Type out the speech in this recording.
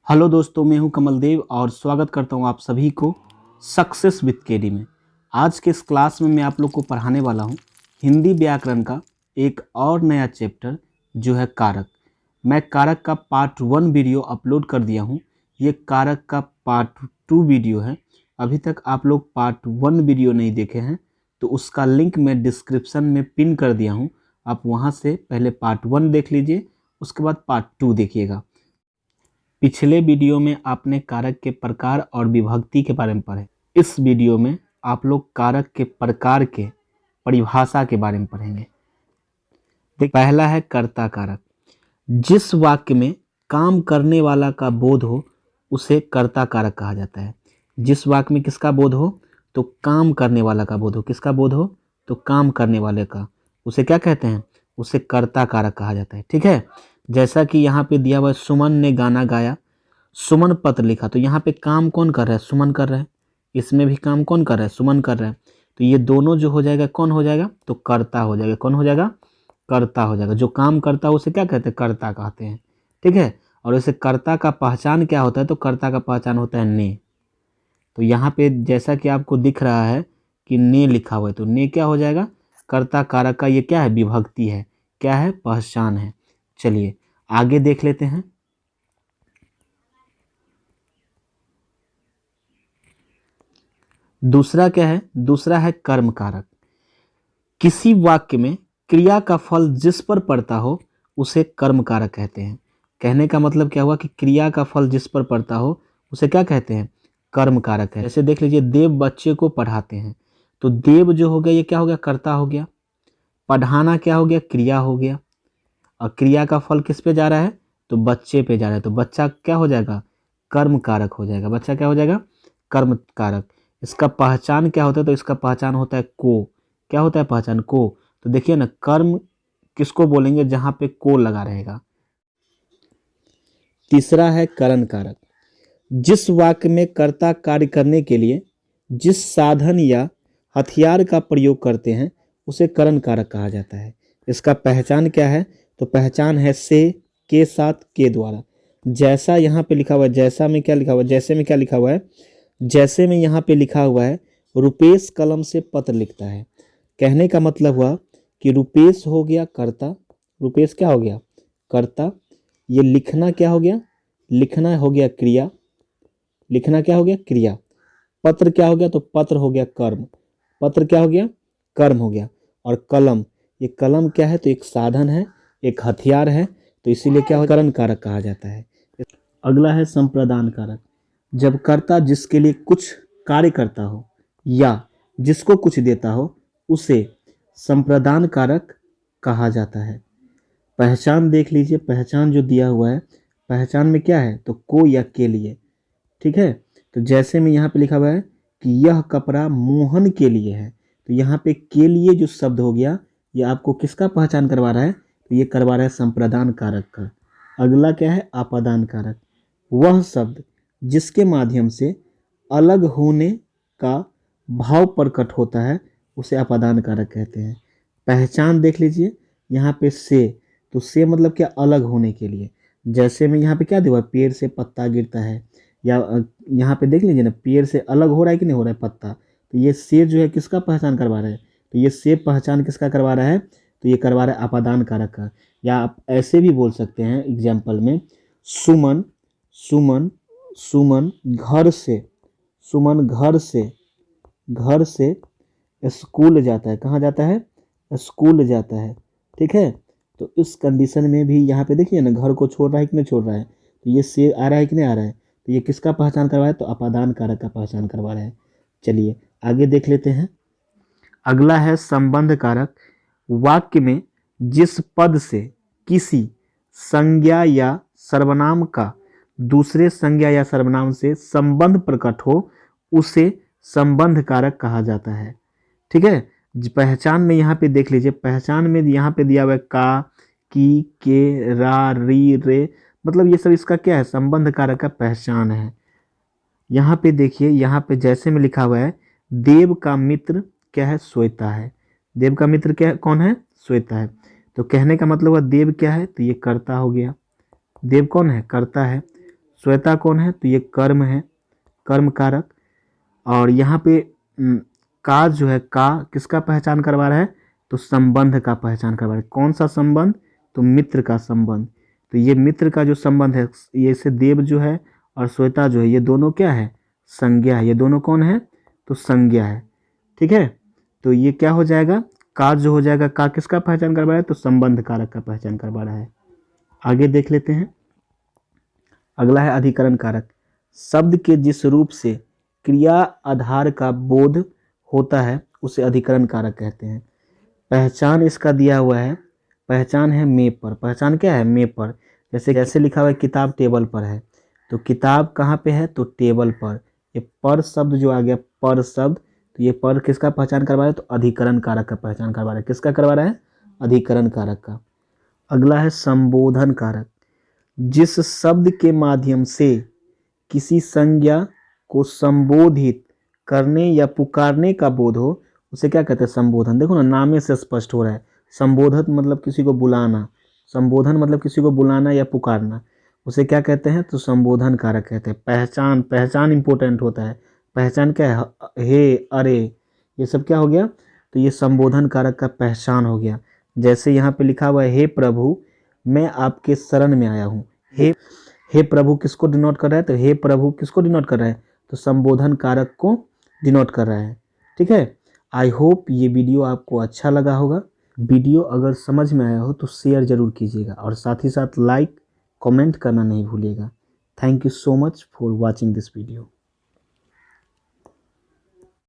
Hello दोस्तों, मैं हूं कमल देव और स्वागत करता हूं आप सभी को सक्सेस विद केडी में। आज के इस क्लास में मैं आप लोग को पढ़ाने वाला हूं हिंदी व्याकरण का एक और नया चैप्टर जो है कारक। मैं कारक का पार्ट 1 वीडियो अपलोड कर दिया हूं। ये कारक का पार्ट 2 वीडियो है। अभी तक आप लोग पार्ट 1 वीडियो नहीं देखे हैं तो उसका लिंक मैं डिस्क्रिप्शन में पिन कर दिया हूँ। आप वहाँ से पहले पार्ट 1 देख लीजिए, उसके बाद पार्ट 2 देखिएगा। पिछले वीडियो में आपने कारक के प्रकार और विभक्ति के बारे में पढ़े। इस वीडियो में आप लोग कारक के प्रकार के परिभाषा के बारे में पढ़ेंगे। पहला है कर्ता कारक। जिस वाक्य में काम करने वाला का बोध हो उसे कर्ता कारक कहा जाता है। जिस वाक्य में किसका बोध हो तो काम करने वाला का बोध हो। किसका बोध हो तो काम करने वाले का, उसे क्या कहते हैं? उसे कर्ता कारक कहा जाता है। ठीक है, जैसा कि यहाँ पे दिया हुआ है सुमन ने गाना गाया, सुमन पत्र लिखा, तो यहाँ पे काम कौन कर रहा है? सुमन कर रहा है। इसमें भी काम कौन कर रहा है? सुमन कर रहा है। तो ये दोनों जो हो जाएगा कौन हो जाएगा? तो कर्ता हो जाएगा। कौन हो जाएगा? कर्ता हो जाएगा। जो काम करता है उसे क्या कहते हैं? कर्ता कहते हैं। ठीक है, और इसे कर्ता का पहचान क्या होता है? तो कर्ता का पहचान होता है ने। तो यहाँ पे जैसा कि आपको दिख रहा है कि ने लिखा हुआ है, तो ने क्या हो जाएगा? कर्ता कारक का ये क्या है? विभक्ति है। क्या है? पहचान है। चलिए आगे देख लेते हैं। दूसरा क्या है? दूसरा है कर्म कारक। किसी वाक्य में क्रिया का फल जिस पर पड़ता हो उसे कर्म कारक कहते हैं। कहने का मतलब क्या हुआ कि क्रिया का फल जिस पर पड़ता हो उसे क्या कहते हैं? कर्म कारक है। जैसे देख लीजिए, देव बच्चे को पढ़ाते हैं, तो देव जो हो गया ये क्या हो गया? कर्ता हो गया। पढ़ाना क्या हो गया? क्रिया हो गया। और क्रिया का फल किस पे जा रहा है? तो बच्चे पे जा रहा है, तो बच्चा क्या हो जाएगा? कर्म कारक हो जाएगा। बच्चा क्या हो जाएगा? कर्म कारक। इसका पहचान क्या होता है? तो इसका पहचान होता है को। क्या होता है पहचान? को। तो देखिए ना, कर्म किसको बोलेंगे? जहां पे को लगा रहेगा। तीसरा है करण कारक। जिस वाक्य में कर्ता कार्य करने के लिए जिस साधन या हथियार का प्रयोग करते हैं उसे करण कारक कहा जाता है। इसका पहचान क्या है? तो पहचान है से, के साथ, के द्वारा। जैसा यहाँ पे लिखा हुआ है, जैसा में क्या लिखा हुआ है? जैसे में क्या लिखा हुआ है? जैसे में यहाँ पे लिखा हुआ है रुपेश कलम से पत्र लिखता है। कहने का मतलब हुआ कि रुपेश हो गया कर्ता। रुपेश क्या हो गया? कर्ता। ये लिखना क्या हो गया? लिखना हो गया क्रिया। लिखना क्या हो गया? क्रिया। पत्र क्या हो गया? तो पत्र हो गया कर्म। पत्र क्या हो गया? कर्म हो गया। और कलम, ये कलम क्या है? तो एक साधन है, एक हथियार है, तो इसीलिए क्या हो? करण कारक कहा जाता है। अगला है संप्रदान कारक। जब कर्ता जिसके लिए कुछ कार्य करता हो या जिसको कुछ देता हो उसे संप्रदान कारक कहा जाता है। पहचान देख लीजिए, पहचान जो दिया हुआ है, पहचान में क्या है? तो को या के लिए। ठीक है, तो जैसे में यहाँ पे लिखा हुआ है कि यह कपड़ा मोहन के लिए है, तो यहाँ पे के लिए जो शब्द हो गया ये आपको किसका पहचान करवा रहा है? तो ये करवा रहा है संप्रदान कारक का। अगला क्या है? आपादान कारक। वह शब्द जिसके माध्यम से अलग होने का भाव प्रकट होता है उसे आपादान कारक कहते हैं। पहचान देख लीजिए, यहाँ पे से, तो से मतलब क्या? अलग होने के लिए। जैसे में यहाँ पे क्या दिया? पेड़ से पत्ता गिरता है, या यहाँ पे देख लीजिए ना, पेड़ से अलग हो रहा है कि नहीं हो रहा है पत्ता, तो ये से जो है किसका पहचान करवा रहा है? तो ये से पहचान किसका करवा रहा है? तो ये करवा रहा है आपादान कारक का। या आप ऐसे भी बोल सकते हैं एग्जाम्पल में, सुमन सुमन सुमन घर से, सुमन घर से स्कूल जाता है। कहाँ जाता है? स्कूल जाता है। ठीक है, तो इस कंडीशन में भी यहाँ पे देखिए ना, घर को छोड़ रहा है कि नहीं छोड़ रहा है, तो ये से आ रहा है कि नहीं आ रहा है, तो ये किसका पहचान करवा है? तो अपादान कारक का पहचान करवा रहा है। चलिए आगे देख लेते हैं। अगला है संबंध कारक। वाक्य में जिस पद से किसी संज्ञा या सर्वनाम का दूसरे संज्ञा या सर्वनाम से संबंध प्रकट हो उसे संबंध कारक कहा जाता है। ठीक है, पहचान में यहाँ पे देख लीजिए, पहचान में यहाँ पे दिया हुआ है का, की, के, रा, री, रे, मतलब ये सब इसका क्या है? संबंध कारक का पहचान है। यहाँ पे देखिए, यहाँ पे जैसे में लिखा हुआ है देव का मित्र क्या है? श्वेता है। देव का मित्र क्या है? कौन है? श्वेता है। तो कहने का मतलब हुआ देव क्या है? तो ये कर्ता हो गया। देव कौन है? कर्ता है। श्वेता कौन है, तो ये कर्म है, कर्म कारक। और यहाँ पे का जो है, का किसका पहचान करवा रहा है, तो संबंध का पहचान करवा रहा है। कौन सा संबंध, तो मित्र का संबंध। तो ये मित्र का जो संबंध है, ये से देव जो है और श्वेता जो है, ये दोनों क्या है, संज्ञा है। ये दोनों कौन है, तो संज्ञा है। ठीक है, तो ये क्या हो जाएगा, का जो हो जाएगा, का किसका पहचान करवा रहा है, तो संबंध कारक का पहचान करवा रहा है। आगे देख लेते हैं। अगला है अधिकरण कारक। शब्द के जिस रूप से क्रिया आधार का बोध होता है उसे अधिकरण कारक कहते हैं। पहचान इसका दिया हुआ है, पहचान है में पर। पहचान क्या है, में पर। जैसे लिखा हुआ है किताब टेबल पर है, तो किताब कहाँ पे है, तो टेबल पर। ये पर शब्द जो आ गया, पर शब्द, तो ये पर किसका पहचान करवा रहा है, तो अधिकरण कारक का पहचान करवा रहा है। किसका करवा रहा है, अधिकरण कारक का। अगला है संबोधन कारक। जिस शब्द के माध्यम से किसी संज्ञा को संबोधित करने या पुकारने का बोध हो उसे क्या कहते हैं, संबोधन। देखो ना, नामे से स्पष्ट हो रहा है। संबोधन मतलब किसी को बुलाना, संबोधन मतलब किसी को बुलाना या पुकारना, उसे क्या कहते हैं, तो संबोधन कारक कहते हैं। पहचान, पहचान इंपॉर्टेंट होता है। पहचान क्या है, हे, अरे, ये सब क्या हो गया, तो ये संबोधन कारक का पहचान हो गया। जैसे यहाँ पे लिखा हुआ है, हे प्रभु मैं आपके शरण में आया हूँ। हे प्रभु किसको डिनोट कर रहा है, तो हे प्रभु किसको डिनोट कर रहा है, तो संबोधन कारक को डिनोट कर रहा है। ठीक है, आई होप ये वीडियो आपको अच्छा लगा होगा। वीडियो अगर समझ में आया हो तो शेयर जरूर कीजिएगा और साथ ही साथ लाइक कमेंट करना नहीं भूलिएगा। Thank you so much for watching this video.